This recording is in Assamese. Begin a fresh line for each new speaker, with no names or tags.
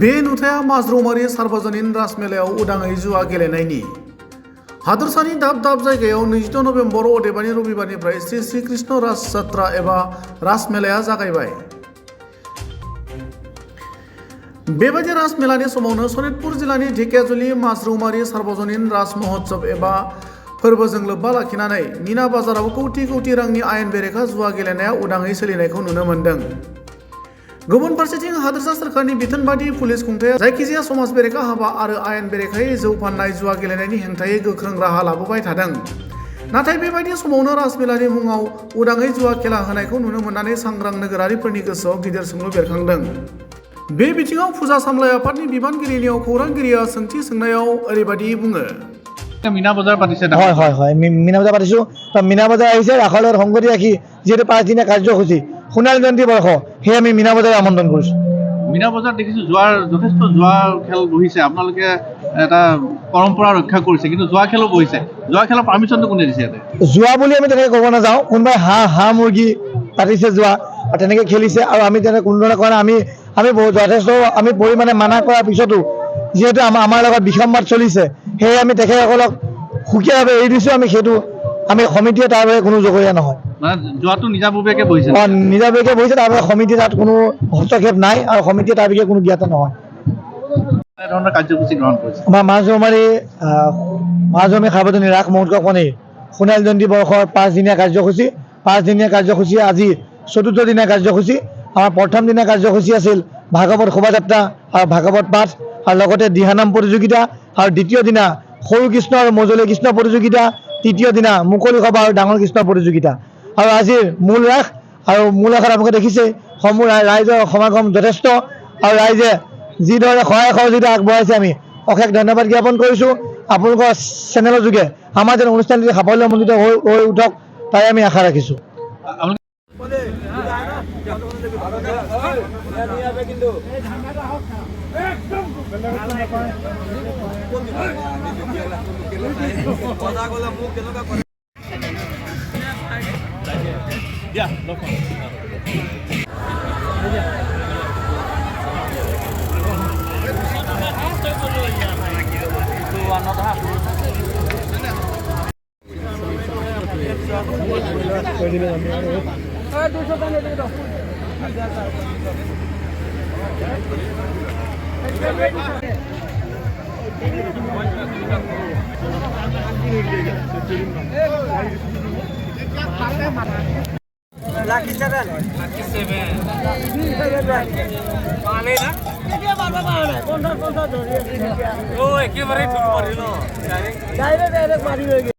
बे नुथाया माजरौमारि सार्वजनिक राजमेलायाव उदाङै जुवा गेलेनायनि हादरसानि दाब दाब जायगायाव 22 नभेम्बर अदेबानि रबिबारनिफ्राय श्री श्री कृष्ण राज जात्रा एबा राजमेलाया जागायबाय। बेबायदि राजमेलानि समावनो सनितपुर जिल्लानि ढेकियाजुलि माजरौमारि सार्वजनिक राज महोत्सव एबा फोरबोजों लोब्बा लाखिनानै मीना बाजाराव कौटि कौटि रांनि आयेन बेरेखा जुवा गेलेनाया उदाङै सोलिनायखौ नुनो मोन्दों। गुबुन फारसेथिं हादोरसा सोरखारनि बिथोन बादि पुलिस खुंथाया जायखिजाया समाज बेरेखा हाबा आरो आयेन बेरेखायै जौ फाननाय जुवा गेलेनायनि हेंथायै गोख्रों राहा लाबोबाय थादों। नाथाय बेबायदि समावनो राजमेलानि मुङाव उदाङै जुवा खेला होनायखौ नुनो मोननानै सांग्रां नोगोरारिफोरनि गोसोआव गिदिर सोंलु बेरखांदों। बे बिथिङाव फुजा सामलाय आफादनि बिबानगिरिनियाव खौरांगिरिया सोंथि सोंनायाव ओरैबायदि बुङो।
मीना बजार पातिছে না?
হয় मीना बजार पातिছো। मीना बजार আহিছে ৰাসৰ লগত সংগতি ৰাখি যেহেতু 5 দিনীয়া কাৰ্যসূচী সোণালী জয়ন্তী বৰ্ষ সেয়ে আমি मीना বজাৰ আমন্ত্ৰণ কৰিছো।
मीना বজাৰ দেখিছো জুৱাৰ যথেষ্ট জুৱা খেল বহিছে, আপোনালোকে এটা পৰম্পৰা ৰক্ষা কৰিছে, কিন্তু জুৱা খেলো বহিছে। জুৱা খেলৰ পাৰমিশনটো কোনে দিছে?
জুৱা বুলি আমি তেনেকৈ ক'ব নাযাওঁ, কোনোবাই হাঁহ মুৰ্গী পাতিছে জুৱা আৰু তেনেকৈ খেলিছে আৰু আমি তেনেকৈ কোনো ধৰণৰ কৰা আমি যথেষ্ট আমি পৰিমাণে মানা কৰাৰ পিছতো যিহেতু আমাৰ লগত বিসম্বাদ চলিছে সেয়ে আমি তেখেতসকলক সুকীয়াভাৱে এৰি দিছোঁ। আমি সমিতিয়ে তাৰ বাবে কোনো জগৰীয়া নহয়।
জুৱাটো নিজাববীয়াকৈ বহিছে?
নিজাববীয়াকৈ বহিছে, তাৰ বাবে সমিতি তাত কোনো হস্তক্ষেপ নাই আৰু সমিতিয়ে তাৰ বিষয়ে কোনো জ্ঞাত নহয়।
ধৰণৰ কাৰ্যসূচী গ্ৰহণ কৰিছে
আমাৰ মাজৰৌমাৰী সাৰ্বজনীন ৰাস মহোৎসৱখনেই সোণালী জয়ন্তী বৰ্ষৰ 5 দিনীয়া কাৰ্যসূচী। 5 দিনীয়া কাৰ্যসূচী আজি 4ৰ্থ দিনীয়া কাৰ্যসূচী। আমাৰ প্ৰথম দিনীয়া কাৰ্যসূচী আছিল ভাগৱত শোভাযাত্ৰা আৰু ভাগৱত পাঠ আৰু লগতে দিহানাম প্ৰতিযোগিতা আৰু দ্বিতীয় দিনা সৰু কৃষ্ণ আৰু মজলীয়া কৃষ্ণ প্ৰতিযোগিতা, তৃতীয় দিনা মুকলি সভা আৰু ডাঙৰ কৃষ্ণ প্ৰতিযোগিতা আৰু আজিৰ মূল ৰাস। আৰু মূল ৰাসত আপোনালোকে দেখিছে সমূহ ৰাইজৰ সমাগম যথেষ্ট আৰু ৰাইজে যিদৰে সহায় সহযোগিতা আগবঢ়াইছে আমি অশেষ ধন্যবাদ জ্ঞাপন কৰিছোঁ। আপোনালোকৰ চেনেলৰ যোগে আমাৰ যেন অনুষ্ঠানটি সাফল্যমণ্ডিত হৈ উঠক তাই আমি আশা ৰাখিছোঁ।
Lucky 7. পালে না এতিয়া বাবা পালে 50 ধৰি আছে ও একেবাৰে ধৰি মাৰিলো ডাইৰেক্ট মাৰি